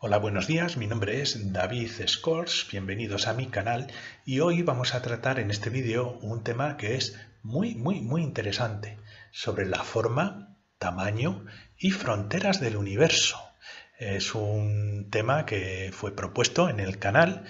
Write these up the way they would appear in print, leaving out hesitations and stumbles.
Hola, buenos días, mi nombre es David Scores, bienvenidos a mi canal y hoy vamos a tratar en este vídeo un tema que es muy interesante sobre la forma, tamaño y fronteras del universo. Es un tema que fue propuesto en el canal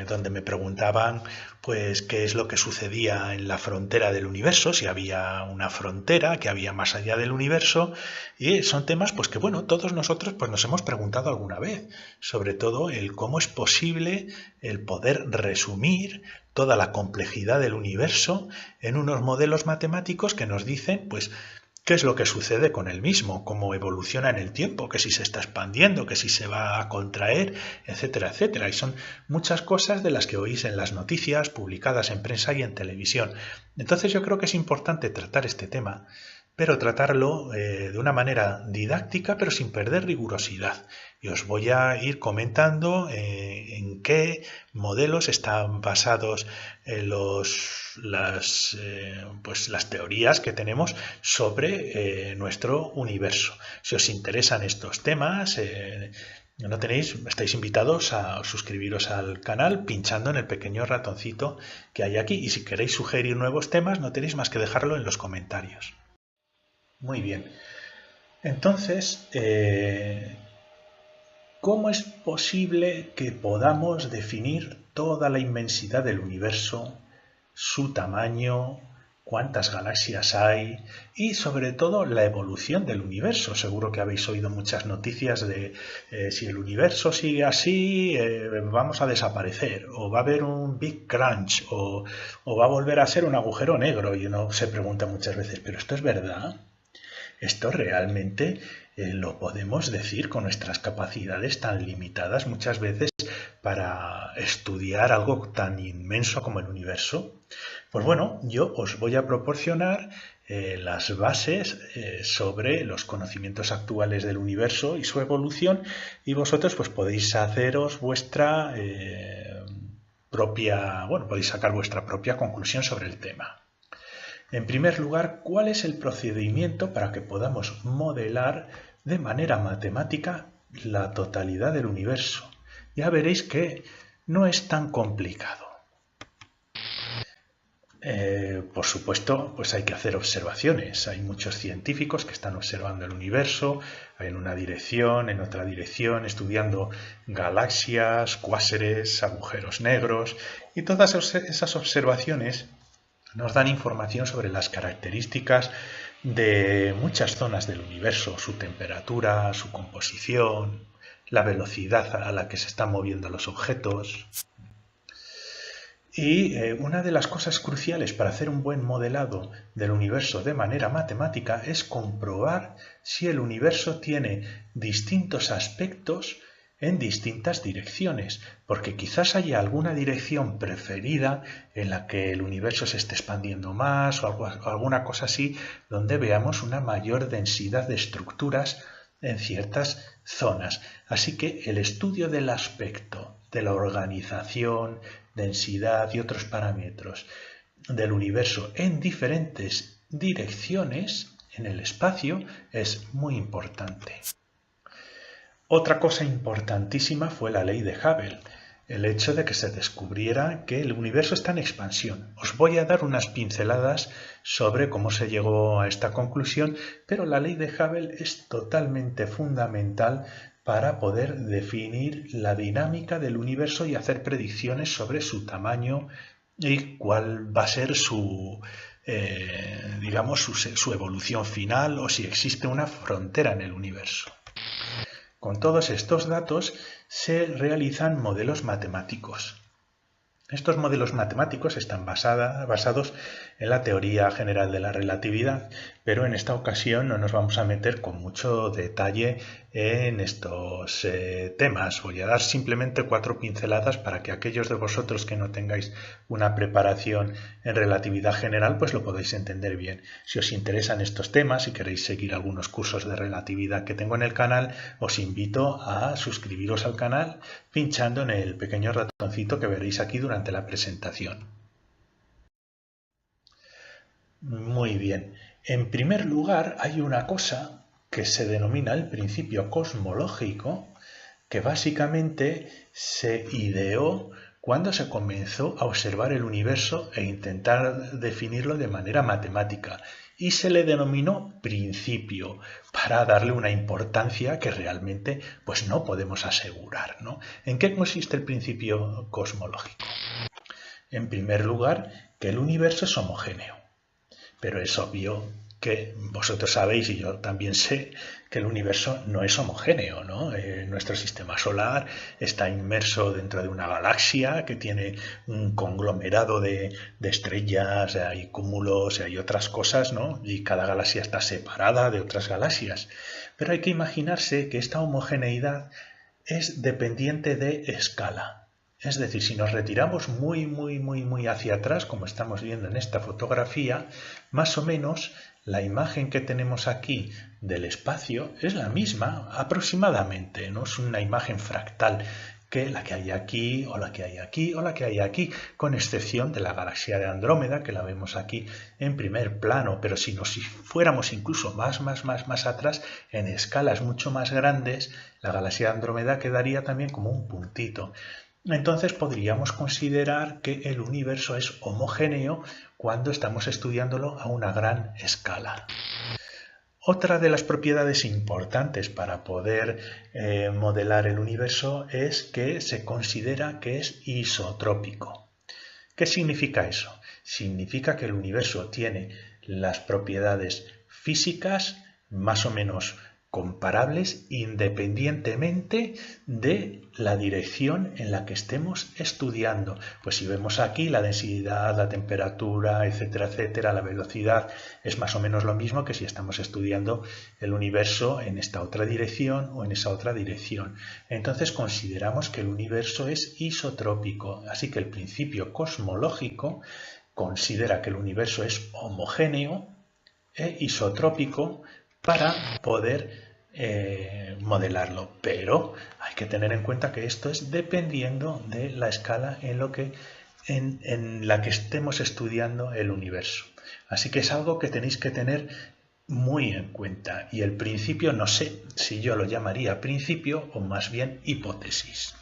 donde me preguntaban pues qué es lo que sucedía en la frontera del universo, si había una frontera, qué había más allá del universo, y son temas pues que bueno, todos nosotros pues nos hemos preguntado alguna vez, sobre todo el cómo es posible el poder resumir toda la complejidad del universo en unos modelos matemáticos que nos dicen pues ¿qué es lo que sucede con el mismo? ¿Cómo evoluciona en el tiempo? ¿Que si se está expandiendo? ¿Que si se va a contraer? Etcétera, etcétera. Y son muchas cosas de las que oís en las noticias, publicadas en prensa y en televisión. Entonces yo creo que es importante tratar este tema, pero tratarlo de una manera didáctica, pero sin perder rigurosidad. Y os voy a ir comentando en qué modelos están basados las teorías que tenemos sobre nuestro universo. Si os interesan estos temas, estáis invitados a suscribiros al canal pinchando en el pequeño ratoncito que hay aquí. Y si queréis sugerir nuevos temas, no tenéis más que dejarlo en los comentarios. Muy bien. Entonces, ¿cómo es posible que podamos definir toda la inmensidad del universo, su tamaño, cuántas galaxias hay y sobre todo la evolución del universo? Seguro que habéis oído muchas noticias de si el universo sigue así, vamos a desaparecer, o va a haber un Big Crunch, o va a volver a ser un agujero negro. Y uno se pregunta muchas veces, ¿pero esto es verdad? Esto realmente lo podemos decir con nuestras capacidades tan limitadas muchas veces para estudiar algo tan inmenso como el universo. Pues bueno, yo os voy a proporcionar las bases sobre los conocimientos actuales del universo y su evolución, y vosotros pues podéis haceros vuestra podéis sacar vuestra propia conclusión sobre el tema. En primer lugar, ¿cuál es el procedimiento para que podamos modelar de manera matemática la totalidad del universo? Ya veréis que no es tan complicado. Por supuesto, pues hay que hacer observaciones. Hay muchos científicos que están observando el universo en una dirección, en otra dirección, estudiando galaxias, cuásares, agujeros negros, y todas esas observaciones nos dan información sobre las características de muchas zonas del universo, su temperatura, su composición, la velocidad a la que se están moviendo los objetos. Y una de las cosas cruciales para hacer un buen modelado del universo de manera matemática es comprobar si el universo tiene distintos aspectos en distintas direcciones, porque quizás haya alguna dirección preferida en la que el universo se esté expandiendo más o alguna cosa así, donde veamos una mayor densidad de estructuras en ciertas zonas. Así que el estudio del aspecto, de la organización, densidad y otros parámetros del universo en diferentes direcciones en el espacio es muy importante. Otra cosa importantísima fue la ley de Hubble, el hecho de que se descubriera que el universo está en expansión. Os voy a dar unas pinceladas sobre cómo se llegó a esta conclusión, pero la ley de Hubble es totalmente fundamental para poder definir la dinámica del universo y hacer predicciones sobre su tamaño y cuál va a ser su evolución final, o si existe una frontera en el universo. Con todos estos datos se realizan modelos matemáticos. Estos modelos matemáticos están basados en la teoría general de la relatividad, pero en esta ocasión no nos vamos a meter con mucho detalle en estos temas. Voy a dar simplemente 4 pinceladas para que aquellos de vosotros que no tengáis una preparación en relatividad general, pues lo podáis entender bien. Si os interesan estos temas y queréis seguir algunos cursos de relatividad que tengo en el canal, os invito a suscribiros al canal pinchando en el pequeño ratoncito que veréis aquí durante la presentación. Muy bien. En primer lugar, hay una cosa que se denomina el principio cosmológico, que básicamente se ideó cuando se comenzó a observar el universo e intentar definirlo de manera matemática, y se le denominó principio para darle una importancia que realmente pues no podemos asegurar, ¿no? ¿En qué consiste el principio cosmológico? En primer lugar, que el universo es homogéneo, pero es obvio que vosotros sabéis, y yo también sé, que el universo no es homogéneo, ¿no? Nuestro sistema solar está inmerso dentro de una galaxia que tiene un conglomerado de estrellas, hay cúmulos, hay otras cosas, ¿no? Y cada galaxia está separada de otras galaxias. Pero hay que imaginarse que esta homogeneidad es dependiente de escala. Es decir, si nos retiramos muy hacia atrás, como estamos viendo en esta fotografía, más o menos la imagen que tenemos aquí del espacio es la misma aproximadamente, no es una imagen fractal que la que hay aquí, o la que hay aquí, o la que hay aquí, con excepción de la galaxia de Andrómeda, que la vemos aquí en primer plano, pero si nos fuéramos incluso más atrás, en escalas mucho más grandes, la galaxia de Andrómeda quedaría también como un puntito. Entonces podríamos considerar que el universo es homogéneo cuando estamos estudiándolo a una gran escala. Otra de las propiedades importantes para poder modelar el universo es que se considera que es isotrópico. ¿Qué significa eso? Significa que el universo tiene las propiedades físicas más o menos comparables independientemente de la dirección en la que estemos estudiando. Pues si vemos aquí la densidad, la temperatura, etcétera, la velocidad es más o menos lo mismo que si estamos estudiando el universo en esta otra dirección o en esa otra dirección. Entonces consideramos que el universo es isotrópico, así que el principio cosmológico considera que el universo es homogéneo e isotrópico para poder modelarlo, pero hay que tener en cuenta que esto es dependiendo de la escala en la que estemos estudiando el universo. Así que es algo que tenéis que tener muy en cuenta, y el principio no sé si yo lo llamaría principio o más bien hipótesis.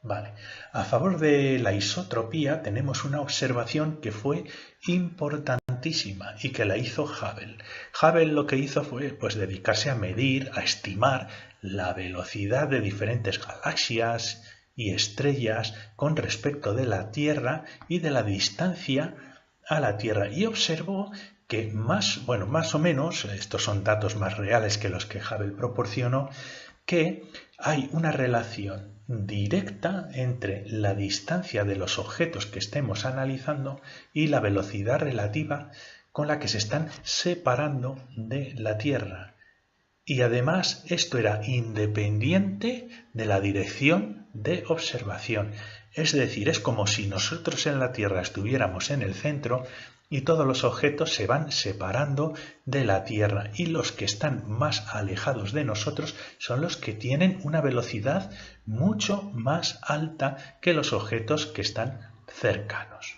Vale. A favor de la isotropía tenemos una observación que fue importantísima y que la hizo Hubble. Hubble lo que hizo fue pues dedicarse a medir, a estimar la velocidad de diferentes galaxias y estrellas con respecto de la Tierra y de la distancia a la Tierra, y observó que más o menos, estos son datos más reales que los que Hubble proporcionó, que hay una relación directa entre la distancia de los objetos que estemos analizando y la velocidad relativa con la que se están separando de la Tierra. Y además esto era independiente de la dirección de observación. Es decir, es como si nosotros en la Tierra estuviéramos en el centro y todos los objetos se van separando de la Tierra, y los que están más alejados de nosotros son los que tienen una velocidad mucho más alta que los objetos que están cercanos.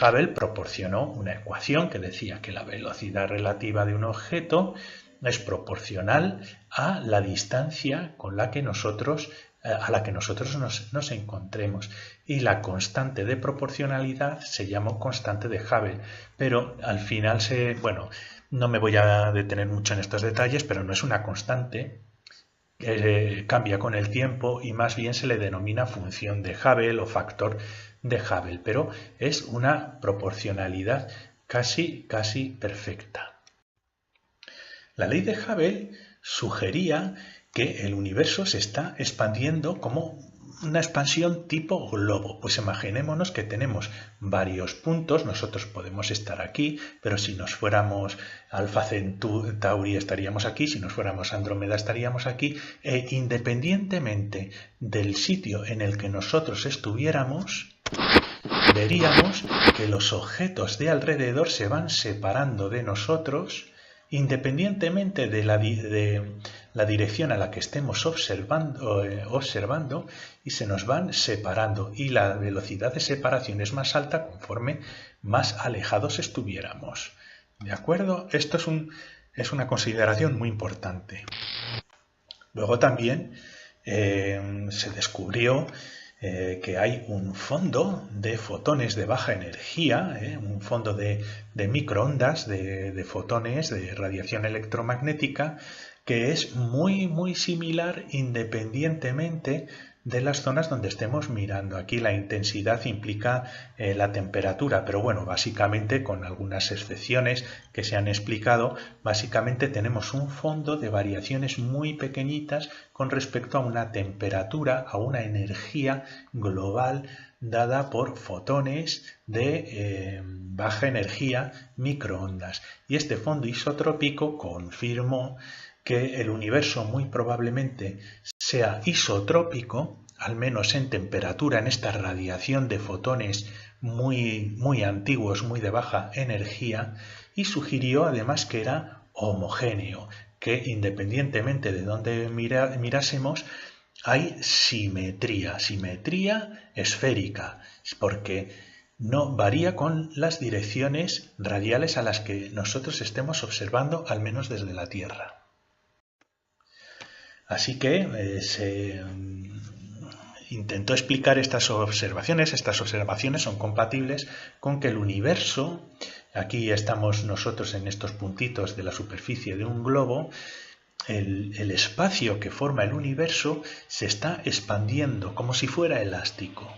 Hubble proporcionó una ecuación que decía que la velocidad relativa de un objeto es proporcional a la distancia con la que nosotros nos encontremos, y la constante de proporcionalidad se llamó constante de Hubble, pero al final no me voy a detener mucho en estos detalles, pero no es una constante, cambia con el tiempo y más bien se le denomina función de Hubble o factor de Hubble, pero es una proporcionalidad casi perfecta. La ley de Hubble sugería que el universo se está expandiendo como una expansión tipo globo. Pues imaginémonos que tenemos varios puntos, nosotros podemos estar aquí, pero si nos fuéramos Alfa Centauri estaríamos aquí, si nos fuéramos Andrómeda estaríamos aquí, e independientemente del sitio en el que nosotros estuviéramos, veríamos que los objetos de alrededor se van separando de nosotros independientemente de la dirección a la que estemos observando, y se nos van separando, y la velocidad de separación es más alta conforme más alejados estuviéramos. ¿De acuerdo? Esto es una consideración muy importante. Luego también se descubrió que hay un fondo de fotones de baja energía, un fondo de microondas, de fotones, de radiación electromagnética, que es muy similar independientemente de las zonas donde estemos mirando. Aquí la intensidad implica la temperatura, pero bueno, básicamente con algunas excepciones que se han explicado, básicamente tenemos un fondo de variaciones muy pequeñitas con respecto a una temperatura, a una energía global dada por fotones de baja energía, microondas. Y este fondo isotrópico confirmó que el universo muy probablemente sea isotrópico, al menos en temperatura, en esta radiación de fotones muy antiguos, muy de baja energía, y sugirió además que era homogéneo, que independientemente de dónde mirásemos, hay simetría esférica, porque no varía con las direcciones radiales a las que nosotros estemos observando, al menos desde la Tierra. Así que se intentó explicar estas observaciones. Estas observaciones son compatibles con que el universo, aquí estamos nosotros en estos puntitos de la superficie de un globo, el espacio que forma el universo se está expandiendo como si fuera elástico.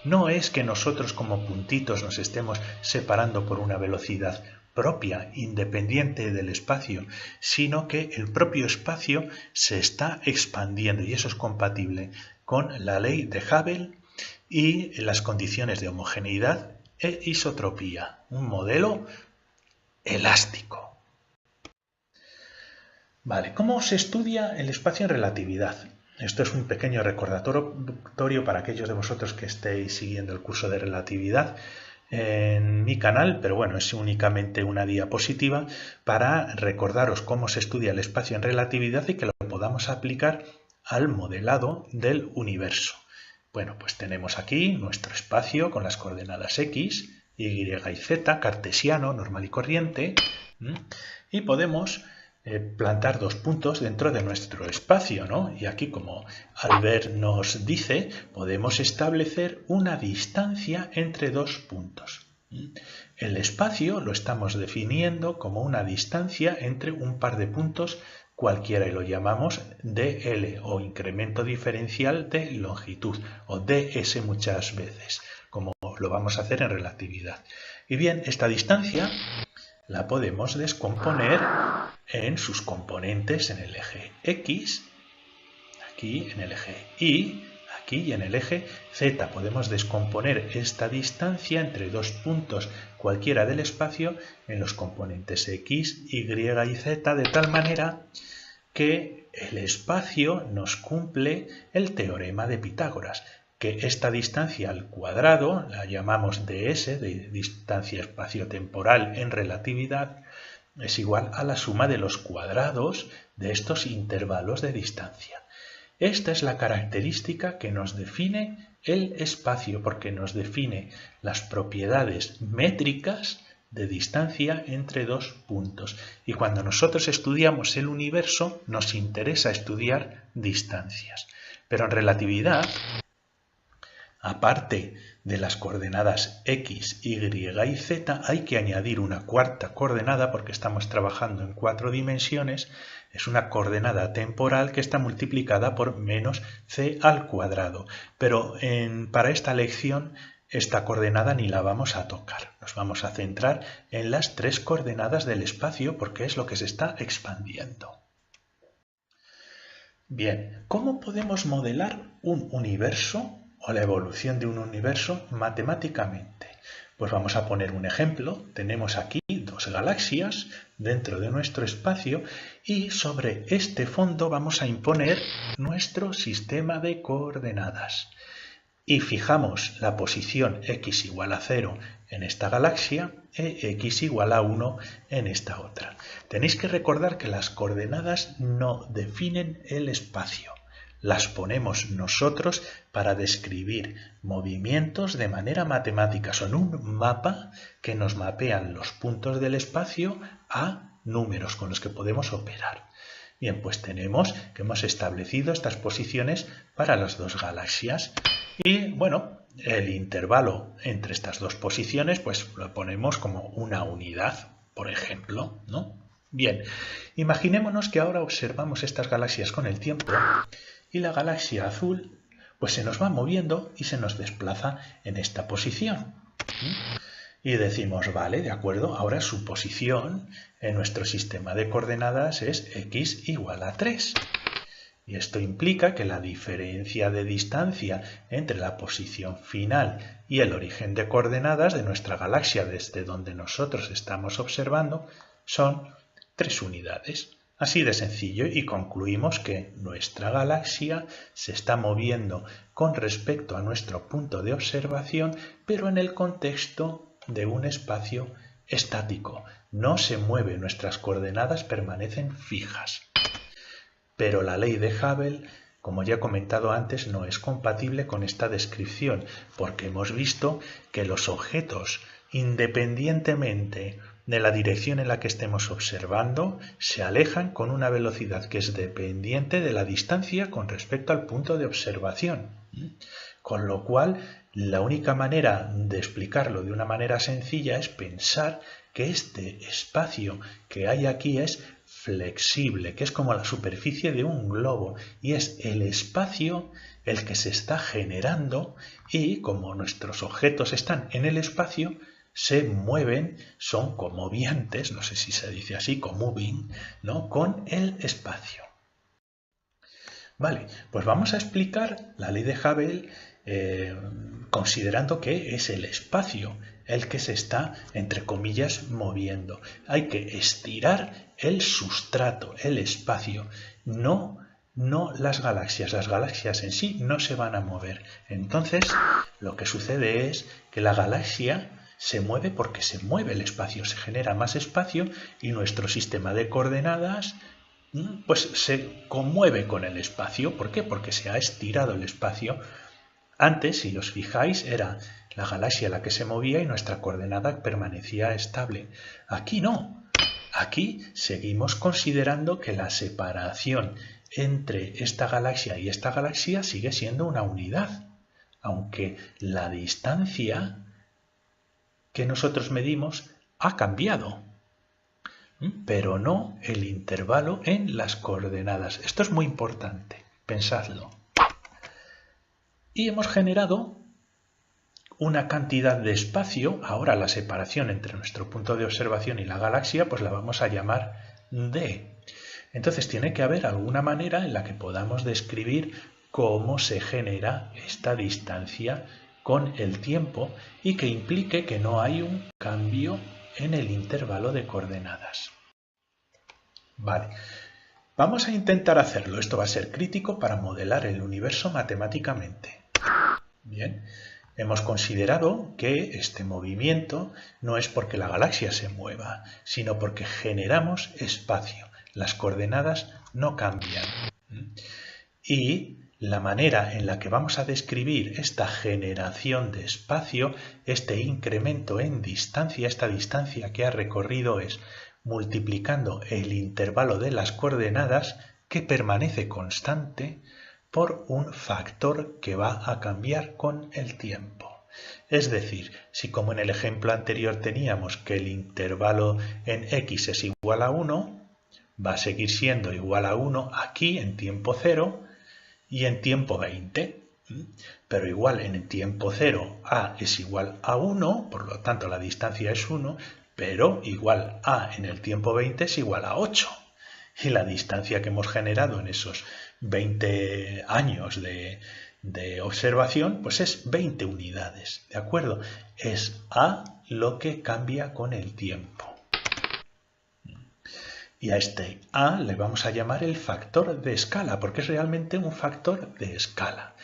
No es que nosotros como puntitos nos estemos separando por una velocidad propia, independiente del espacio, sino que el propio espacio se está expandiendo, y eso es compatible con la ley de Hubble y las condiciones de homogeneidad e isotropía, un modelo elástico. Vale, ¿cómo se estudia el espacio en relatividad? Esto es un pequeño recordatorio para aquellos de vosotros que estéis siguiendo el curso de relatividad en mi canal, pero bueno, es únicamente una diapositiva para recordaros cómo se estudia el espacio en relatividad y que lo podamos aplicar al modelado del universo. Bueno, pues tenemos aquí nuestro espacio con las coordenadas X, Y y Z, cartesiano, normal y corriente, y podemos plantar dos puntos dentro de nuestro espacio, ¿no? Y aquí, como Albert nos dice, podemos establecer una distancia entre dos puntos. El espacio lo estamos definiendo como una distancia entre un par de puntos cualquiera y lo llamamos dl o incremento diferencial de longitud o ds muchas veces, como lo vamos a hacer en relatividad. Y bien, esta distancia la podemos descomponer en sus componentes en el eje X, aquí en el eje Y, aquí y en el eje Z. Podemos descomponer esta distancia entre dos puntos cualquiera del espacio en los componentes X, Y y Z, de tal manera que el espacio nos cumple el teorema de Pitágoras, que esta distancia al cuadrado, la llamamos ds, de distancia espaciotemporal en relatividad, es igual a la suma de los cuadrados de estos intervalos de distancia. Esta es la característica que nos define el espacio, porque nos define las propiedades métricas de distancia entre dos puntos. Y cuando nosotros estudiamos el universo, nos interesa estudiar distancias. Pero en relatividad, aparte de las coordenadas X, Y y Z, hay que añadir una cuarta coordenada porque estamos trabajando en 4 dimensiones. Es una coordenada temporal que está multiplicada por menos c al cuadrado. Pero para esta lección esta coordenada ni la vamos a tocar. Nos vamos a centrar en las 3 coordenadas del espacio porque es lo que se está expandiendo. Bien, ¿cómo podemos modelar un universo o la evolución de un universo matemáticamente? Pues vamos a poner un ejemplo. Tenemos aquí 2 galaxias dentro de nuestro espacio y sobre este fondo vamos a imponer nuestro sistema de coordenadas. Y fijamos la posición x igual a 0 en esta galaxia e x igual a 1 en esta otra. Tenéis que recordar que las coordenadas no definen el espacio. Las ponemos nosotros para describir movimientos de manera matemática. Son un mapa que nos mapean los puntos del espacio a números con los que podemos operar. Bien, pues tenemos que hemos establecido estas posiciones para las dos galaxias y, bueno, el intervalo entre estas dos posiciones pues lo ponemos como una unidad, por ejemplo, ¿no? Bien, imaginémonos que ahora observamos estas galaxias con el tiempo y la galaxia azul pues se nos va moviendo y se nos desplaza en esta posición. Y decimos, vale, de acuerdo, ahora su posición en nuestro sistema de coordenadas es x igual a 3. Y esto implica que la diferencia de distancia entre la posición final y el origen de coordenadas de nuestra galaxia desde donde nosotros estamos observando son 3 unidades. Así de sencillo, y concluimos que nuestra galaxia se está moviendo con respecto a nuestro punto de observación, pero en el contexto de un espacio estático. No se mueve, nuestras coordenadas permanecen fijas. Pero la ley de Hubble, como ya he comentado antes, no es compatible con esta descripción, porque hemos visto que los objetos, independientemente de la dirección en la que estemos observando, se alejan con una velocidad que es dependiente de la distancia con respecto al punto de observación. Con lo cual, la única manera de explicarlo de una manera sencilla es pensar que este espacio que hay aquí es flexible, que es como la superficie de un globo, y es el espacio el que se está generando, y como nuestros objetos están en el espacio, se mueven, son comovientes, no sé si se dice así, comoving, ¿no?, con el espacio. Vale, pues vamos a explicar la ley de Hubble considerando que es el espacio el que se está, entre comillas, moviendo. Hay que estirar el sustrato, el espacio, no las galaxias. Las galaxias en sí no se van a mover. Entonces, lo que sucede es que la galaxia se mueve porque se mueve el espacio, se genera más espacio y nuestro sistema de coordenadas pues se conmueve con el espacio. ¿Por qué? Porque se ha estirado el espacio. Antes, si os fijáis, era la galaxia la que se movía y nuestra coordenada permanecía estable. Aquí no. Aquí seguimos considerando que la separación entre esta galaxia y esta galaxia sigue siendo una unidad, aunque la distancia que nosotros medimos ha cambiado, pero no el intervalo en las coordenadas. Esto es muy importante, pensadlo. Y hemos generado una cantidad de espacio. Ahora la separación entre nuestro punto de observación y la galaxia pues la vamos a llamar d. Entonces tiene que haber alguna manera en la que podamos describir cómo se genera esta distancia con el tiempo y que implique que no hay un cambio en el intervalo de coordenadas. Vale, vamos a intentar hacerlo. Esto va a ser crítico para modelar el universo matemáticamente. Bien, hemos considerado que este movimiento no es porque la galaxia se mueva, sino porque generamos espacio. Las coordenadas no cambian. Y la manera en la que vamos a describir esta generación de espacio, este incremento en distancia, esta distancia que ha recorrido es multiplicando el intervalo de las coordenadas que permanece constante por un factor que va a cambiar con el tiempo. Es decir, si como en el ejemplo anterior teníamos que el intervalo en x es igual a 1, va a seguir siendo igual a 1 aquí en tiempo 0 y en tiempo 20. Pero igual en el tiempo 0 a es igual a 1, por lo tanto la distancia es 1, pero igual a en el tiempo 20 es igual a 8. Y la distancia que hemos generado en esos 20 años de observación, pues es 20 unidades, ¿de acuerdo? Es a lo que cambia con el tiempo. Y a este a le vamos a llamar el factor de escala, porque es realmente un factor de escala.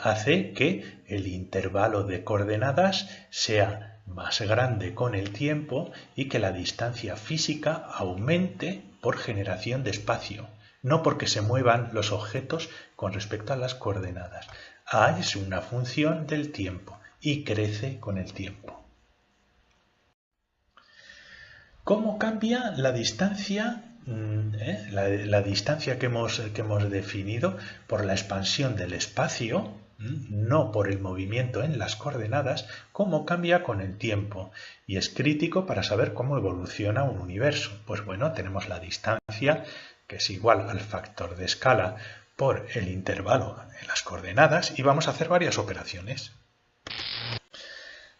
Hace que el intervalo de coordenadas sea más grande con el tiempo y que la distancia física aumente por generación de espacio, no porque se muevan los objetos con respecto a las coordenadas. A es una función del tiempo y crece con el tiempo. ¿Cómo cambia la distancia la distancia que hemos definido por la expansión del espacio, no por el movimiento en las coordenadas, cómo cambia con el tiempo. Y es crítico para saber cómo evoluciona un universo. Pues bueno, tenemos la distancia, que es igual al factor de escala por el intervalo en las coordenadas, y vamos a hacer varias operaciones.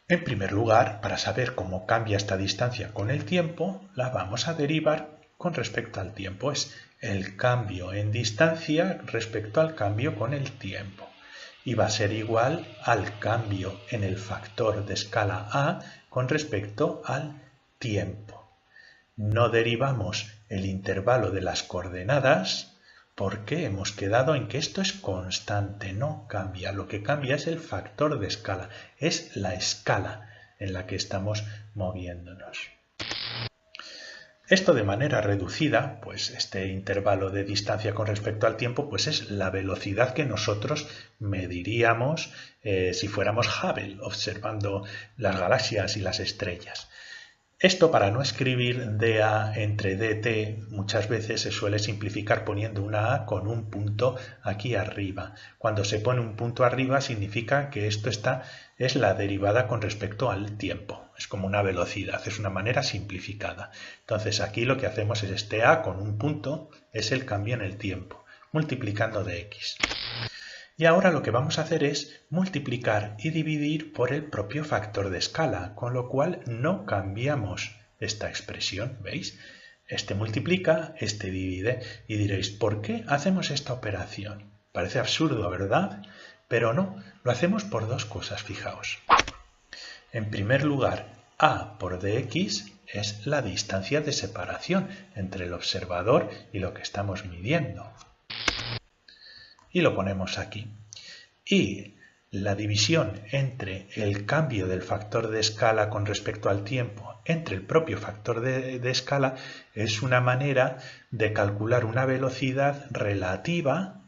En primer lugar, para saber cómo cambia esta distancia con el tiempo, la vamos a derivar con respecto al tiempo. Es el cambio en distancia respecto al cambio con el tiempo. Y va a ser igual al cambio en el factor de escala a con respecto al tiempo. No derivamos el intervalo de las coordenadas porque hemos quedado en que esto es constante, no cambia. Lo que cambia es el factor de escala, es la escala en la que estamos moviéndonos. Esto de manera reducida, pues este intervalo de distancia con respecto al tiempo, pues es la velocidad que nosotros mediríamos si fuéramos Hubble, observando las galaxias y las estrellas. Esto, para no escribir dA entre dt, muchas veces se suele simplificar poniendo una A con un punto aquí arriba. Cuando se pone un punto arriba significa que esto es la derivada con respecto al tiempo. Es como una velocidad, es una manera simplificada. Entonces aquí lo que hacemos es este A con un punto, es el cambio en el tiempo, multiplicando de x. Y ahora lo que vamos a hacer es multiplicar y dividir por el propio factor de escala, con lo cual no cambiamos esta expresión, ¿veis? Este multiplica, este divide, y diréis, ¿por qué hacemos esta operación? Parece absurdo, ¿verdad? Pero no, lo hacemos por dos cosas, fijaos. En primer lugar, A por dx es la distancia de separación entre el observador y lo que estamos midiendo. Y lo ponemos aquí. Y la división entre el cambio del factor de escala con respecto al tiempo entre el propio factor de escala es una manera de calcular una velocidad relativa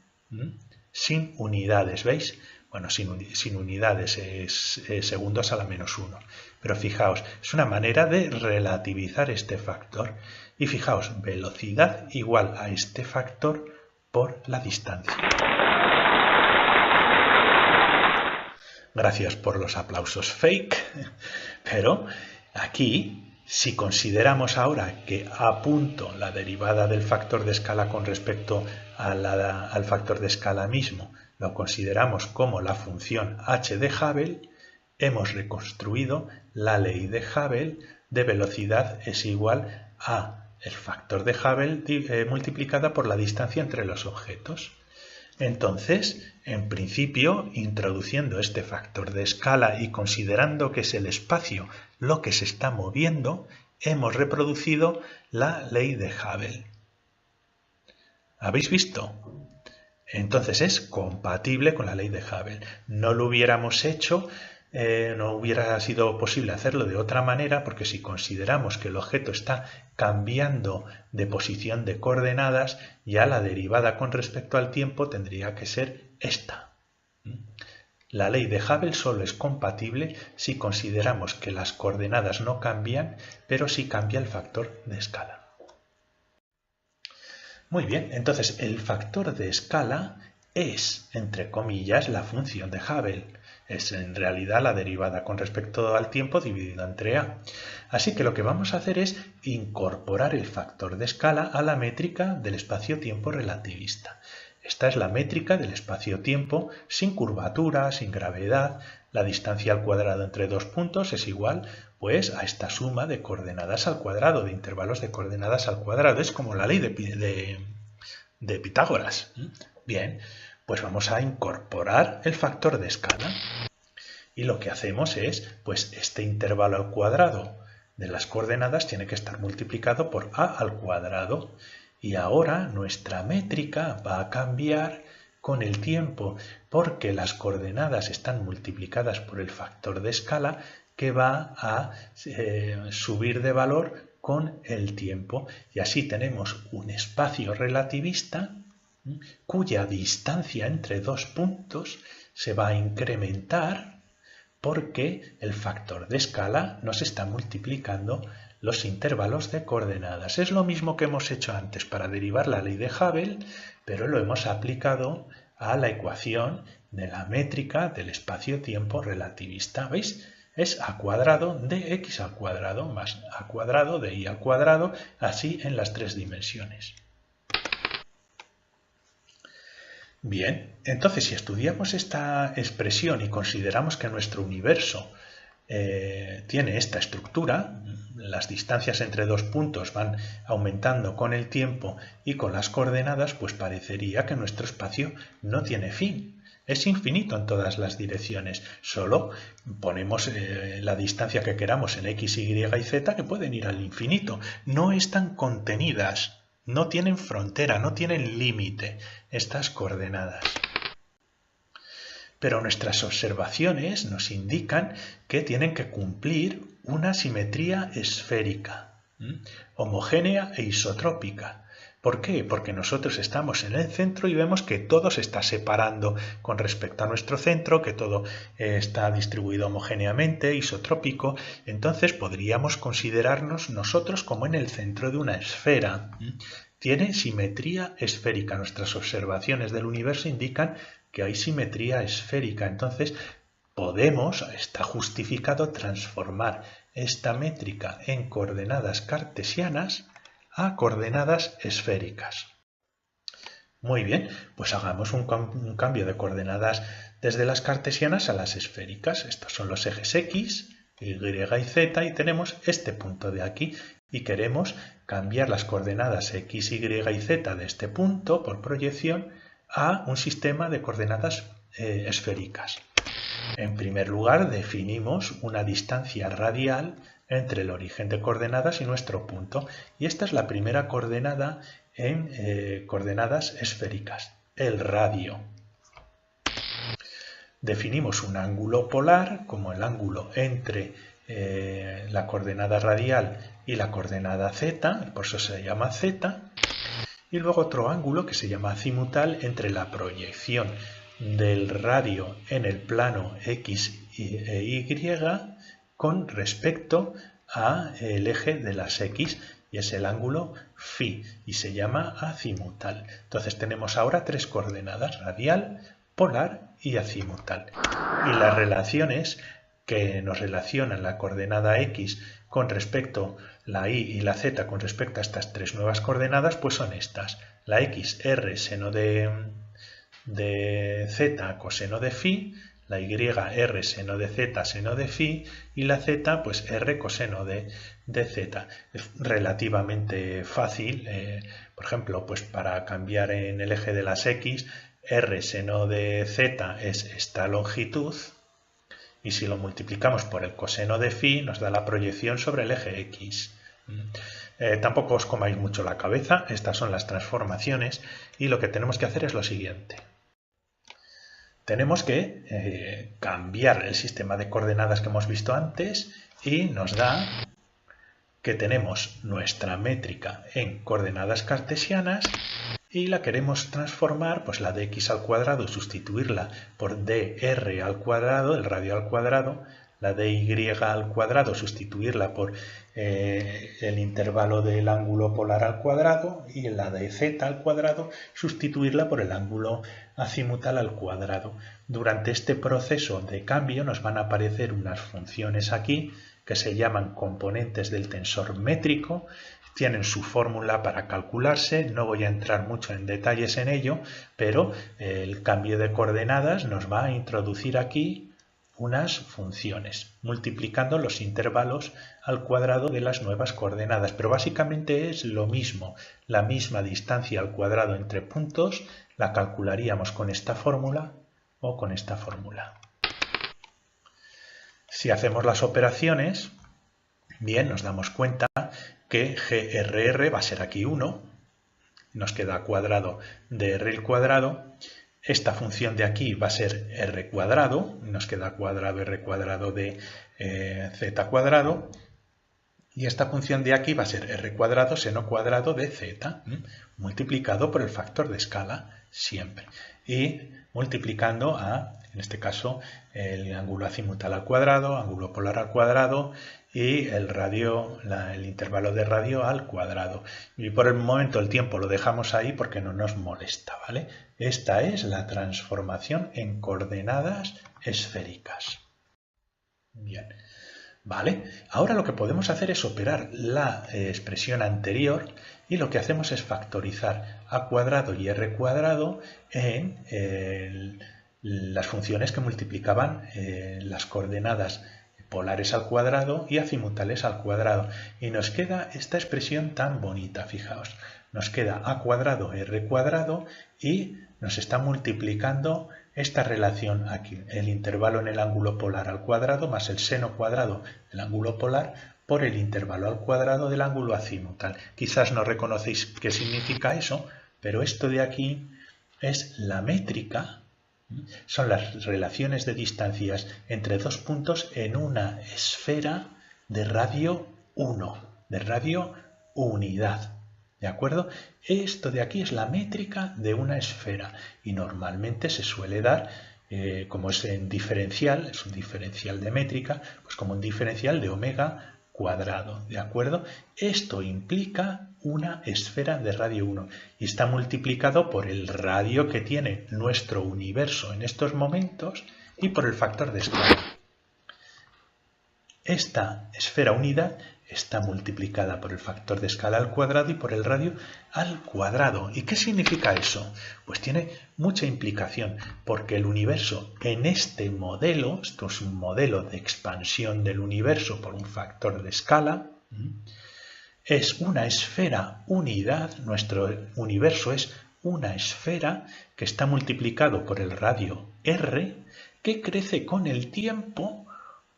sin unidades, ¿veis? Bueno, sin unidades es segundos a la menos 1. Pero fijaos, es una manera de relativizar este factor. Y fijaos, velocidad igual a este factor por la distancia. Gracias por los aplausos fake, pero aquí, si consideramos ahora que A punto, la derivada del factor de escala con respecto al factor de escala mismo, lo consideramos como la función h de Hubble, hemos reconstruido la ley de Hubble de velocidad es igual a el factor de Hubble multiplicada por la distancia entre los objetos. Entonces, en principio, introduciendo este factor de escala y considerando que es el espacio lo que se está moviendo, hemos reproducido la ley de Hubble. ¿Habéis visto? Entonces es compatible con la ley de Hubble. No lo hubiéramos hecho, no hubiera sido posible hacerlo de otra manera, porque si consideramos que el objeto está cambiando de posición de coordenadas, ya la derivada con respecto al tiempo tendría que ser esta. La ley de Hubble solo es compatible si consideramos que las coordenadas no cambian, pero sí cambia el factor de escala. Muy bien, entonces el factor de escala es, entre comillas, la función de Hubble. Es en realidad la derivada con respecto al tiempo dividido entre A. Así que lo que vamos a hacer es incorporar el factor de escala a la métrica del espacio-tiempo relativista. Esta es la métrica del espacio-tiempo sin curvatura, sin gravedad. La distancia al cuadrado entre dos puntos es igual pues a esta suma de coordenadas al cuadrado, de intervalos de coordenadas al cuadrado. Es como la ley de Pitágoras. Bien, pues vamos a incorporar el factor de escala. Y lo que hacemos es, pues este intervalo al cuadrado de las coordenadas tiene que estar multiplicado por a al cuadrado. Y ahora nuestra métrica va a cambiar con el tiempo, porque las coordenadas están multiplicadas por el factor de escala que va a subir de valor con el tiempo. Y así tenemos un espacio relativista cuya distancia entre dos puntos se va a incrementar porque el factor de escala nos está multiplicando los intervalos de coordenadas. Es lo mismo que hemos hecho antes para derivar la ley de Hubble, pero lo hemos aplicado a la ecuación de la métrica del espacio-tiempo relativista. ¿Veis? Es a cuadrado de x al cuadrado más a cuadrado de y al cuadrado, así en las tres dimensiones. Bien, entonces si estudiamos esta expresión y consideramos que nuestro universo tiene esta estructura, las distancias entre dos puntos van aumentando con el tiempo y con las coordenadas, pues parecería que nuestro espacio no tiene fin. Es infinito en todas las direcciones, solo ponemos la distancia que queramos en x, y y z que pueden ir al infinito. No están contenidas, no tienen frontera, no tienen límite estas coordenadas. Pero nuestras observaciones nos indican que tienen que cumplir una simetría esférica, homogénea e isotrópica. ¿Por qué? Porque nosotros estamos en el centro y vemos que todo se está separando con respecto a nuestro centro, que todo está distribuido homogéneamente, isotrópico. Entonces podríamos considerarnos nosotros como en el centro de una esfera. Tiene simetría esférica. Nuestras observaciones del universo indican que hay simetría esférica. Entonces podemos, está justificado, transformar esta métrica en coordenadas cartesianas a coordenadas esféricas. Muy bien, pues hagamos un cambio de coordenadas desde las cartesianas a las esféricas. Estos son los ejes x, y y z y tenemos este punto de aquí y queremos cambiar las coordenadas x, y y z de este punto por proyección a un sistema de coordenadas esféricas. En primer lugar, definimos una distancia radial entre el origen de coordenadas y nuestro punto. Y esta es la primera coordenada en coordenadas esféricas, el radio. Definimos un ángulo polar como el ángulo entre la coordenada radial y la coordenada z, por eso se llama z. Y luego otro ángulo que se llama azimutal entre la proyección del radio en el plano x e y con respecto al eje de las x, y es el ángulo φ, y se llama azimutal. Entonces tenemos ahora tres coordenadas, radial, polar y azimutal. Y las relaciones que nos relacionan la coordenada x con respecto la y y la z con respecto a estas tres nuevas coordenadas, pues son estas. La x, r seno de z coseno de φ, la y, r seno de z seno de φ, y la z, pues r coseno de z. Es relativamente fácil, por ejemplo, pues para cambiar en el eje de las x, r seno de z es esta longitud, y si lo multiplicamos por el coseno de φ nos da la proyección sobre el eje x. Tampoco os comáis mucho la cabeza, estas son las transformaciones, y lo que tenemos que hacer es lo siguiente. Tenemos que cambiar el sistema de coordenadas que hemos visto antes y nos da que tenemos nuestra métrica en coordenadas cartesianas y la queremos transformar, pues la de x al cuadrado, sustituirla por dr al cuadrado, el radio al cuadrado, la de y al cuadrado, sustituirla por el intervalo del ángulo polar al cuadrado, y la de z al cuadrado, sustituirla por el ángulo azimutal al cuadrado. Durante este proceso de cambio nos van a aparecer unas funciones aquí que se llaman componentes del tensor métrico. Tienen su fórmula para calcularse, no voy a entrar mucho en detalles en ello, pero el cambio de coordenadas nos va a introducir aquí unas funciones, multiplicando los intervalos al cuadrado de las nuevas coordenadas, pero básicamente es lo mismo, la misma distancia al cuadrado entre puntos la calcularíamos con esta fórmula o con esta fórmula. Si hacemos las operaciones, bien, nos damos cuenta que GRR va a ser aquí 1, nos queda cuadrado de R al cuadrado. Esta función de aquí va a ser r cuadrado, nos queda cuadrado r cuadrado de z cuadrado, y esta función de aquí va a ser r cuadrado seno cuadrado de z, multiplicado por el factor de escala siempre, y multiplicando a en este caso el ángulo azimutal al cuadrado, ángulo polar al cuadrado y el intervalo de radio al cuadrado. Y por el momento el tiempo lo dejamos ahí porque no nos molesta, ¿vale? Esta es la transformación en coordenadas esféricas. Bien. Vale, ahora lo que podemos hacer es operar la expresión anterior y lo que hacemos es factorizar a cuadrado y r cuadrado en las funciones que multiplicaban las coordenadas polares al cuadrado y azimutales al cuadrado. Y nos queda esta expresión tan bonita, fijaos. Nos queda a cuadrado r cuadrado y nos está multiplicando esta relación aquí, el intervalo en el ángulo polar al cuadrado más el seno cuadrado del ángulo polar por el intervalo al cuadrado del ángulo azimutal. Quizás no reconocéis qué significa eso, pero esto de aquí es la métrica, son las relaciones de distancias entre dos puntos en una esfera de radio 1, de radio unidad. ¿De acuerdo? Esto de aquí es la métrica de una esfera y normalmente se suele dar, como es en diferencial, es un diferencial de métrica, pues como un diferencial de omega cuadrado. ¿De acuerdo? Esto implica una esfera de radio 1 y está multiplicado por el radio que tiene nuestro universo en estos momentos y por el factor de escala. Esta esfera unidad está multiplicada por el factor de escala al cuadrado y por el radio al cuadrado. ¿Y qué significa eso? Pues tiene mucha implicación, porque el universo en este modelo, esto es un modelo de expansión del universo por un factor de escala, es una esfera unidad, nuestro universo es una esfera que está multiplicado por el radio r, que crece con el tiempo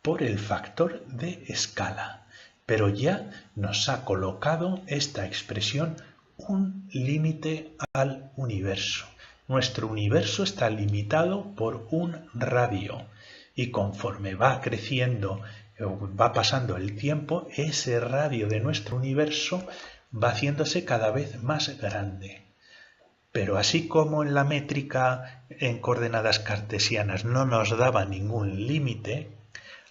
por el factor de escala. Pero ya nos ha colocado esta expresión un límite al universo. Nuestro universo está limitado por un radio y conforme va creciendo, va pasando el tiempo, ese radio de nuestro universo va haciéndose cada vez más grande. Pero así como en la métrica en coordenadas cartesianas no nos daba ningún límite,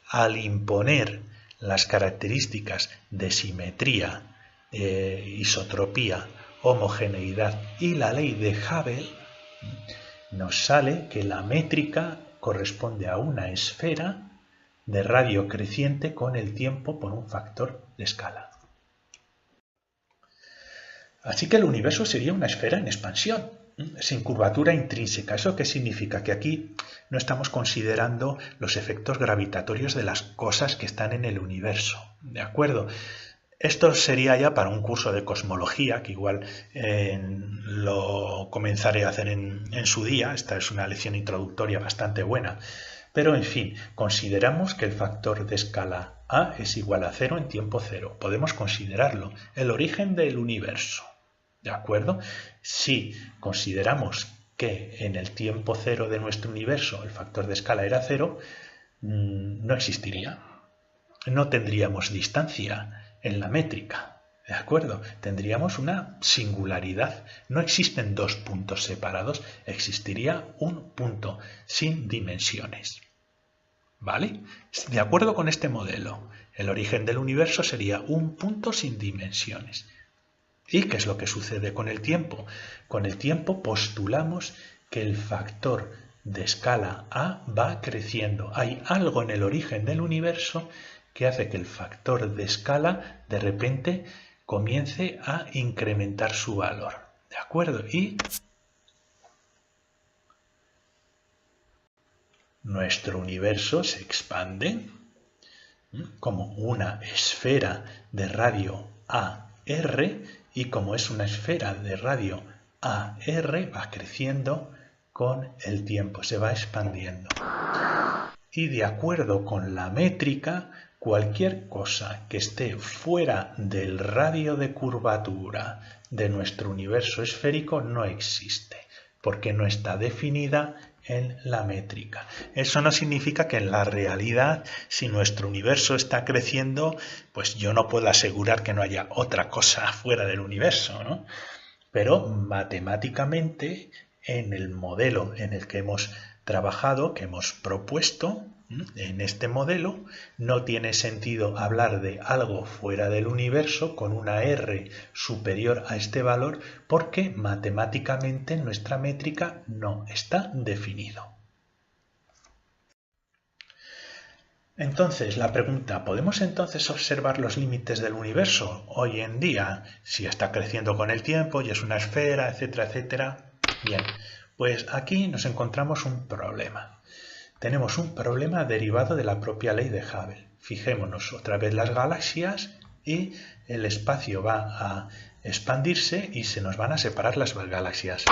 al imponer las características de simetría, isotropía, homogeneidad y la ley de Hubble, nos sale que la métrica corresponde a una esfera de radio creciente con el tiempo por un factor de escala. Así que el universo sería una esfera en expansión, sin curvatura intrínseca. ¿Eso qué significa? Que aquí no estamos considerando los efectos gravitatorios de las cosas que están en el universo. ¿De acuerdo? Esto sería ya para un curso de cosmología, que igual lo comenzaré a hacer en su día. Esta es una lección introductoria bastante buena. Pero, en fin, consideramos que el factor de escala A es igual a 0 en tiempo 0. Podemos considerarlo. El origen del universo. ¿De acuerdo? Si consideramos que en el tiempo 0 de nuestro universo el factor de escala era 0, no existiría. No tendríamos distancia en la métrica. ¿De acuerdo? Tendríamos una singularidad. No existen dos puntos separados, existiría un punto sin dimensiones. ¿Vale? De acuerdo con este modelo, el origen del universo sería un punto sin dimensiones. ¿Y qué es lo que sucede con el tiempo? Con el tiempo postulamos que el factor de escala A va creciendo. Hay algo en el origen del universo que hace que el factor de escala de repente comience a incrementar su valor. ¿De acuerdo? Y nuestro universo se expande como una esfera de radio AR, y como es una esfera de radio AR, va creciendo con el tiempo, se va expandiendo. Y de acuerdo con la métrica, cualquier cosa que esté fuera del radio de curvatura de nuestro universo esférico no existe, porque no está definida en la métrica. Eso no significa que en la realidad, si nuestro universo está creciendo, pues yo no puedo asegurar que no haya otra cosa fuera del universo, ¿no? Pero matemáticamente, en el modelo en el que hemos trabajado, que hemos propuesto en este modelo. No tiene sentido hablar de algo fuera del universo con una R superior a este valor porque matemáticamente en nuestra métrica no está definido. Entonces, la pregunta, ¿podemos entonces observar los límites del universo hoy en día? Si está creciendo con el tiempo y es una esfera, etcétera, etcétera. Bien, pues aquí nos encontramos un problema. Tenemos un problema derivado de la propia ley de Hubble. Fijémonos otra vez las galaxias y el espacio va a expandirse y se nos van a separar las galaxias.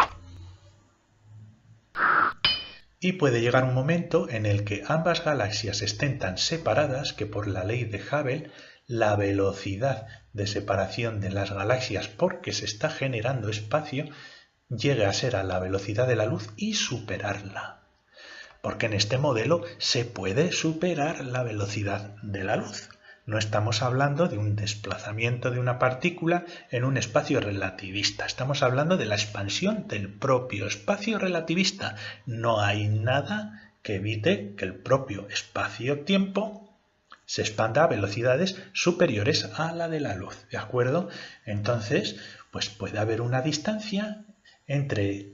Y puede llegar un momento en el que ambas galaxias estén tan separadas que por la ley de Hubble la velocidad de separación de las galaxias porque se está generando espacio llegue a ser a la velocidad de la luz y superarla. Porque en este modelo se puede superar la velocidad de la luz. No estamos hablando de un desplazamiento de una partícula en un espacio relativista. Estamos hablando de la expansión del propio espacio relativista. No hay nada que evite que el propio espacio-tiempo se expanda a velocidades superiores a la de la luz. ¿De acuerdo? Entonces, pues puede haber una distancia entre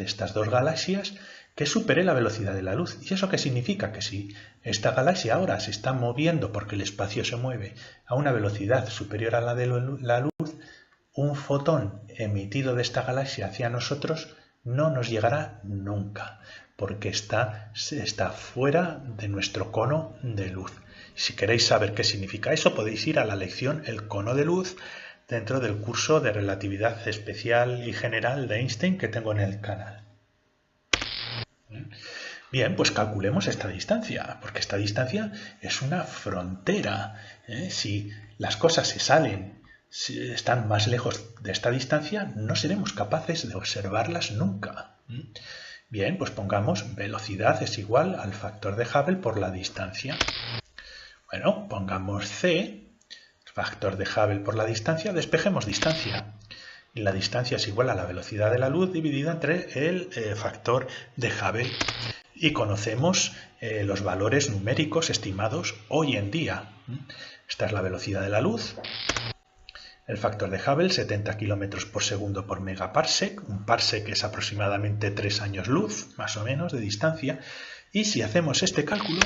estas dos galaxias que supere la velocidad de la luz. ¿Y eso qué significa? Que si esta galaxia ahora se está moviendo porque el espacio se mueve a una velocidad superior a la de la luz, un fotón emitido de esta galaxia hacia nosotros no nos llegará nunca, porque está fuera de nuestro cono de luz. Si queréis saber qué significa eso, podéis ir a la lección El cono de luz dentro del curso de relatividad especial y general de Einstein que tengo en el canal. Bien, pues calculemos esta distancia, porque esta distancia es una frontera. Si las cosas si están más lejos de esta distancia, no seremos capaces de observarlas nunca. Bien, pues pongamos velocidad es igual al factor de Hubble por la distancia. Bueno, pongamos C, factor de Hubble por la distancia, despejemos distancia. Y la distancia es igual a la velocidad de la luz dividida entre el factor de Hubble. Y conocemos los valores numéricos estimados hoy en día. Esta es la velocidad de la luz. El factor de Hubble, 70 km por segundo por megaparsec. Un parsec es aproximadamente 3 años luz, más o menos, de distancia. Y si hacemos este cálculo,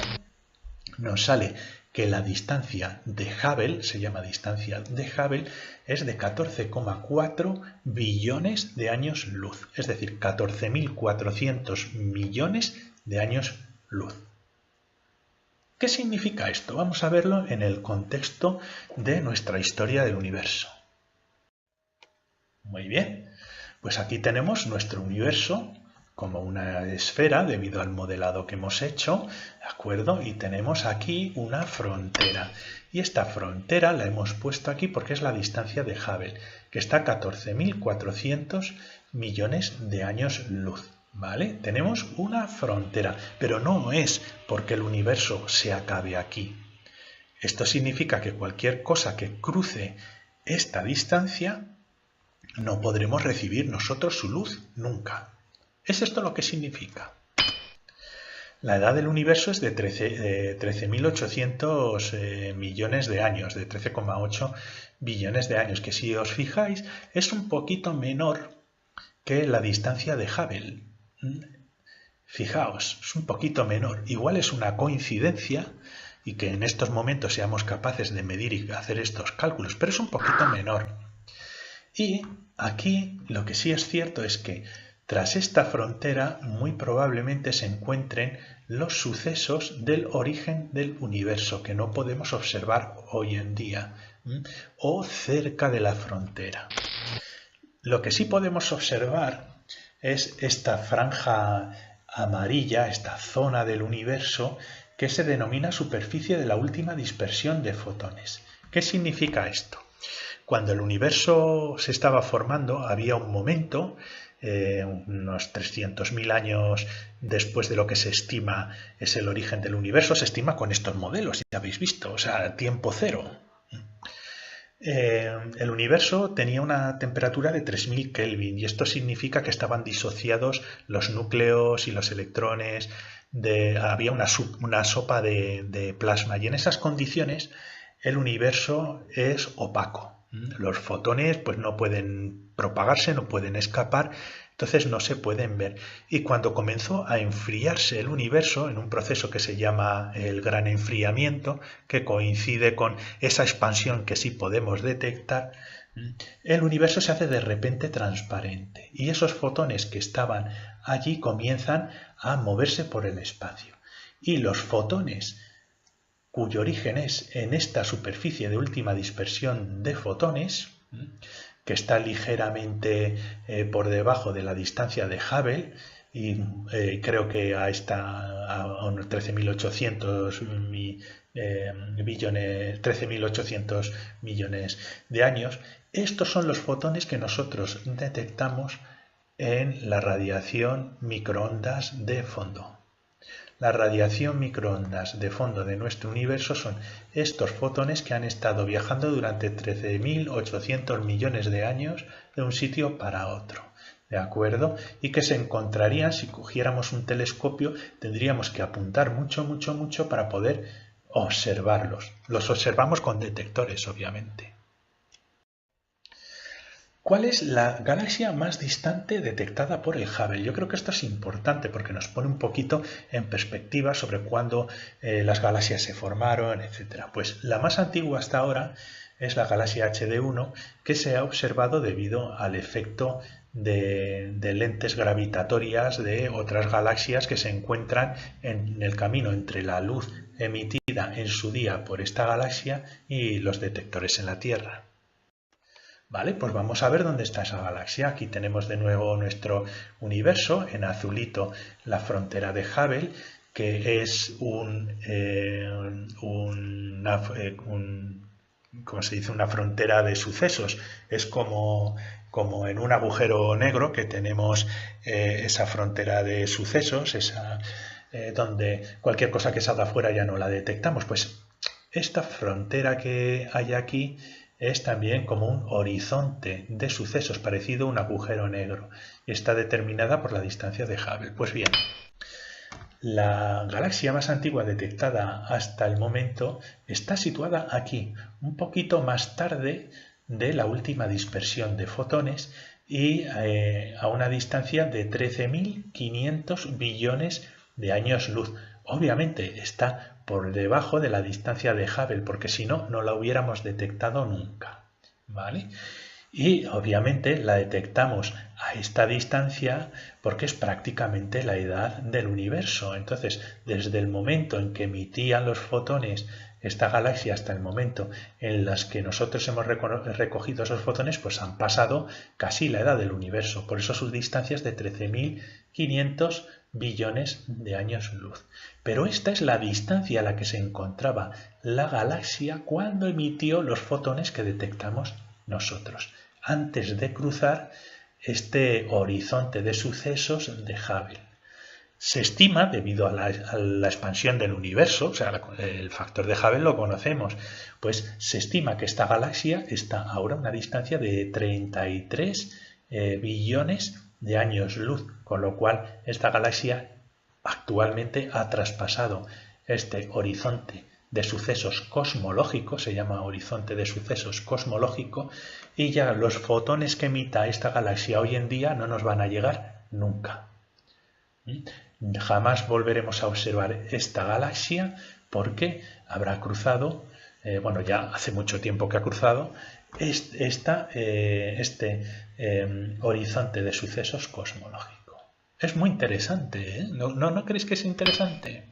nos sale que la distancia de Hubble, se llama distancia de Hubble, es de 14,4 billones de años luz, es decir, 14.400 millones de años luz. ¿Qué significa esto? Vamos a verlo en el contexto de nuestra historia del universo. Muy bien, pues aquí tenemos nuestro universo como una esfera debido al modelado que hemos hecho, ¿de acuerdo? Y tenemos aquí una frontera. Y esta frontera la hemos puesto aquí porque es la distancia de Hubble, que está a 14.400 millones de años luz. ¿Vale? Tenemos una frontera, pero no es porque el universo se acabe aquí. Esto significa que cualquier cosa que cruce esta distancia no podremos recibir nosotros su luz nunca. ¿Es esto lo que significa? La edad del universo es de 13.800 millones de años, de 13,8 billones de años, que si os fijáis es un poquito menor que la distancia de Hubble. Fijaos, es un poquito menor. Igual es una coincidencia y que en estos momentos seamos capaces de medir y hacer estos cálculos, pero es un poquito menor. Y aquí lo que sí es cierto es que tras esta frontera muy probablemente se encuentren los sucesos del origen del universo que no podemos observar hoy en día o cerca de la frontera. Lo que sí podemos observar es esta franja amarilla, esta zona del universo que se denomina superficie de la última dispersión de fotones. ¿Qué significa esto? Cuando el universo se estaba formando había un momento, unos 300.000 años después de lo que se estima es el origen del universo, se estima con estos modelos, ya habéis visto, o sea, tiempo cero. El universo tenía una temperatura de 3000 Kelvin y esto significa que estaban disociados los núcleos y los electrones, había una sopa de plasma y en esas condiciones el universo es opaco. Los fotones pues no pueden propagarse, no pueden escapar, entonces no se pueden ver. Y cuando comenzó a enfriarse el universo en un proceso que se llama el gran enfriamiento, que coincide con esa expansión que sí podemos detectar, el universo se hace de repente transparente y esos fotones que estaban allí comienzan a moverse por el espacio. Y los fotones cuyo origen es en esta superficie de última dispersión de fotones, que está ligeramente por debajo de la distancia de Hubble, y creo que a unos 13.800 millones de años. Estos son los fotones que nosotros detectamos en la radiación microondas de fondo. La radiación microondas de fondo de nuestro universo son estos fotones que han estado viajando durante 13.800 millones de años de un sitio para otro, ¿de acuerdo? Y que se encontrarían, si cogiéramos un telescopio, tendríamos que apuntar mucho para poder observarlos. Los observamos con detectores, obviamente. ¿Cuál es la galaxia más distante detectada por el Hubble? Yo creo que esto es importante porque nos pone un poquito en perspectiva sobre cuándo las galaxias se formaron, etc. Pues la más antigua hasta ahora es la galaxia HD1, que se ha observado debido al efecto de lentes gravitatorias de otras galaxias que se encuentran en el camino entre la luz emitida en su día por esta galaxia y los detectores en la Tierra. Vale, pues vamos a ver dónde está esa galaxia. Aquí tenemos de nuevo nuestro universo, en azulito la frontera de Hubble, que es ¿cómo se dice? Una frontera de sucesos. Es como en un agujero negro que tenemos esa frontera de sucesos, donde cualquier cosa que salga afuera ya no la detectamos. Pues esta frontera que hay aquí es también como un horizonte de sucesos parecido a un agujero negro y está determinada por la distancia de Hubble. Pues bien, la galaxia más antigua detectada hasta el momento está situada aquí, un poquito más tarde de la última dispersión de fotones y a una distancia de 13.500 billones de años luz. Obviamente está por debajo de la distancia de Hubble, porque si no, no la hubiéramos detectado nunca, ¿vale? Y obviamente la detectamos a esta distancia porque es prácticamente la edad del universo. Entonces, desde el momento en que emitían los fotones esta galaxia hasta el momento en las que nosotros hemos recogido esos fotones, pues han pasado casi la edad del universo. Por eso sus distancias de 13.500 billones de años luz. Pero esta es la distancia a la que se encontraba la galaxia cuando emitió los fotones que detectamos nosotros, antes de cruzar este horizonte de sucesos de Hubble. Se estima, debido a la expansión del universo, o sea, el factor de Hubble lo conocemos, pues se estima que esta galaxia está ahora a una distancia de 33 billones de años luz, con lo cual esta galaxia actualmente ha traspasado este horizonte de sucesos cosmológicos, se llama horizonte de sucesos cosmológico, y ya los fotones que emita esta galaxia hoy en día no nos van a llegar nunca. Jamás volveremos a observar esta galaxia porque habrá cruzado, bueno, ya hace mucho tiempo que ha cruzado, este horizonte de sucesos cosmológico. Es muy interesante, ¿eh? ¿No creéis que es interesante?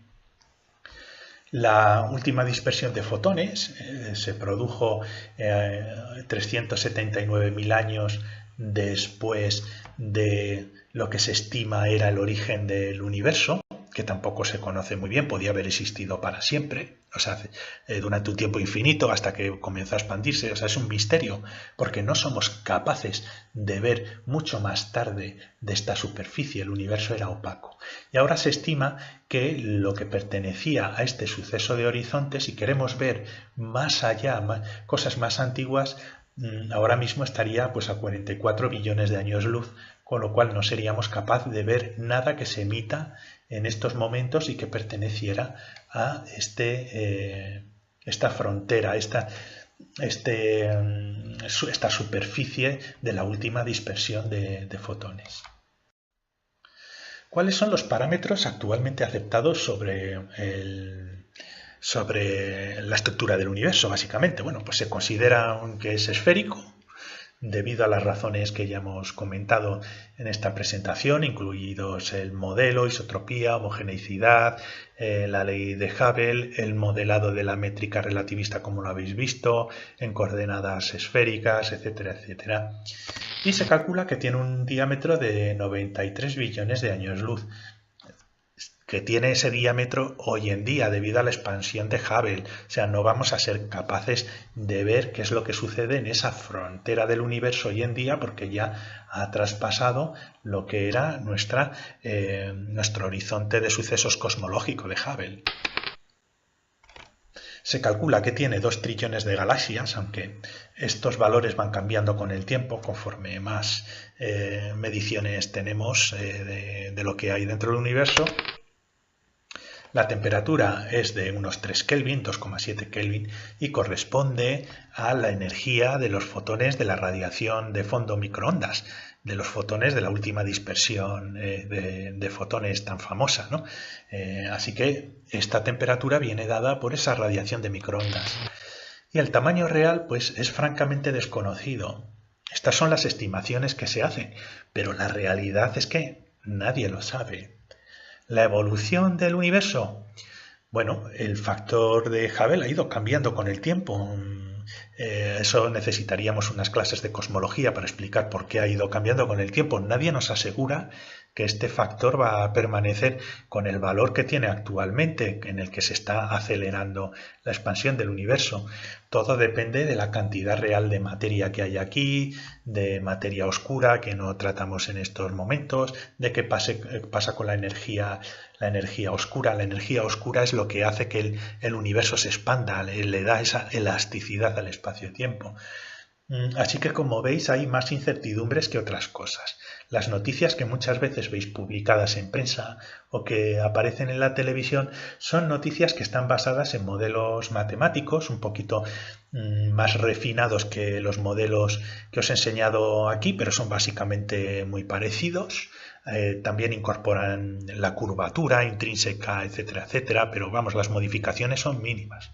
La última dispersión de fotones se produjo 379.000 años después de lo que se estima era el origen del universo. que tampoco se conoce muy bien, podía haber existido para siempre, o sea, durante un tiempo infinito hasta que comenzó a expandirse, o sea, es un misterio, porque no somos capaces de ver mucho más tarde de esta superficie, el universo era opaco. Y ahora se estima que lo que pertenecía a este suceso de horizonte, si queremos ver más allá, cosas más antiguas, ahora mismo estaría pues a 44 billones de años luz, con lo cual no seríamos capaces de ver nada que se emita en estos momentos y que perteneciera a esta frontera, esta superficie de la última dispersión de fotones. ¿Cuáles son los parámetros actualmente aceptados sobre la estructura del universo, básicamente? Bueno, pues se considera que es esférico, debido a las razones que ya hemos comentado en esta presentación, incluidos el modelo, isotropía, homogeneicidad, la ley de Hubble, el modelado de la métrica relativista como lo habéis visto, en coordenadas esféricas, etcétera, etcétera. Y se calcula que tiene un diámetro de 93 billones de años luz, que tiene ese diámetro hoy en día debido a la expansión de Hubble. O sea, no vamos a ser capaces de ver qué es lo que sucede en esa frontera del universo hoy en día porque ya ha traspasado lo que era nuestro horizonte de sucesos cosmológico de Hubble. Se calcula que tiene 2 trillones de galaxias, aunque estos valores van cambiando con el tiempo conforme más mediciones tenemos de lo que hay dentro del universo. La temperatura es de unos 3 Kelvin, 2,7 Kelvin, y corresponde a la energía de los fotones de la radiación de fondo microondas, de los fotones de la última dispersión de fotones tan famosa, ¿no? Así que esta temperatura viene dada por esa radiación de microondas. Y el tamaño real, pues, es francamente desconocido. Estas son las estimaciones que se hacen, pero la realidad es que nadie lo sabe. ¿La evolución del universo? Bueno, el factor de Hubble ha ido cambiando con el tiempo. Eso necesitaríamos unas clases de cosmología para explicar por qué ha ido cambiando con el tiempo. Nadie nos asegura que este factor va a permanecer con el valor que tiene actualmente, en el que se está acelerando la expansión del universo. Todo depende de la cantidad real de materia que hay aquí, de materia oscura que no tratamos en estos momentos, de qué pasa con la energía oscura. La energía oscura es lo que hace que el universo se expanda, le da esa elasticidad al espacio-tiempo. Así que, como veis, hay más incertidumbres que otras cosas. Las noticias que muchas veces veis publicadas en prensa o que aparecen en la televisión son noticias que están basadas en modelos matemáticos un poquito más refinados que los modelos que os he enseñado aquí, pero son básicamente muy parecidos. También incorporan la curvatura intrínseca, etcétera, etcétera, pero vamos, las modificaciones son mínimas.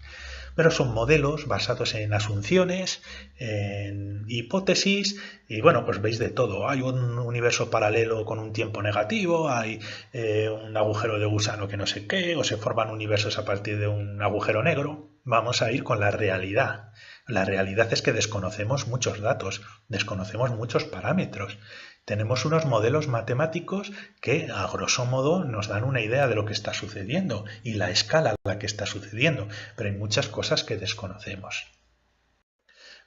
Pero son modelos basados en asunciones, en hipótesis, y bueno, pues veis de todo. Hay un universo paralelo con un tiempo negativo, hay un agujero de gusano que no sé qué, o se forman universos a partir de un agujero negro. Vamos a ir con la realidad. La realidad es que desconocemos muchos datos, desconocemos muchos parámetros. Tenemos unos modelos matemáticos que, a grosso modo, nos dan una idea de lo que está sucediendo y la escala a la que está sucediendo, pero hay muchas cosas que desconocemos.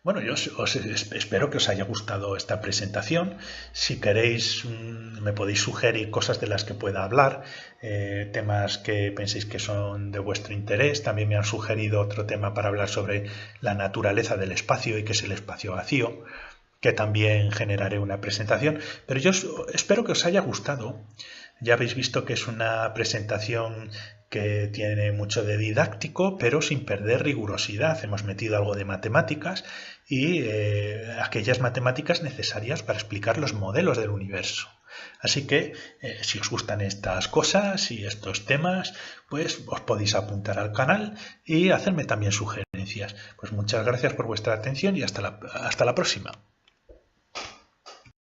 Bueno, yo espero que os haya gustado esta presentación. Si queréis, me podéis sugerir cosas de las que pueda hablar, temas que penséis que son de vuestro interés. También me han sugerido otro tema para hablar sobre la naturaleza del espacio y qué es el espacio vacío, que también generaré una presentación, pero yo espero que os haya gustado. Ya habéis visto que es una presentación que tiene mucho de didáctico, pero sin perder rigurosidad. Hemos metido algo de matemáticas y aquellas matemáticas necesarias para explicar los modelos del universo. Así que si os gustan estas cosas y estos temas, pues os podéis apuntar al canal y hacerme también sugerencias. Pues muchas gracias por vuestra atención y hasta la próxima.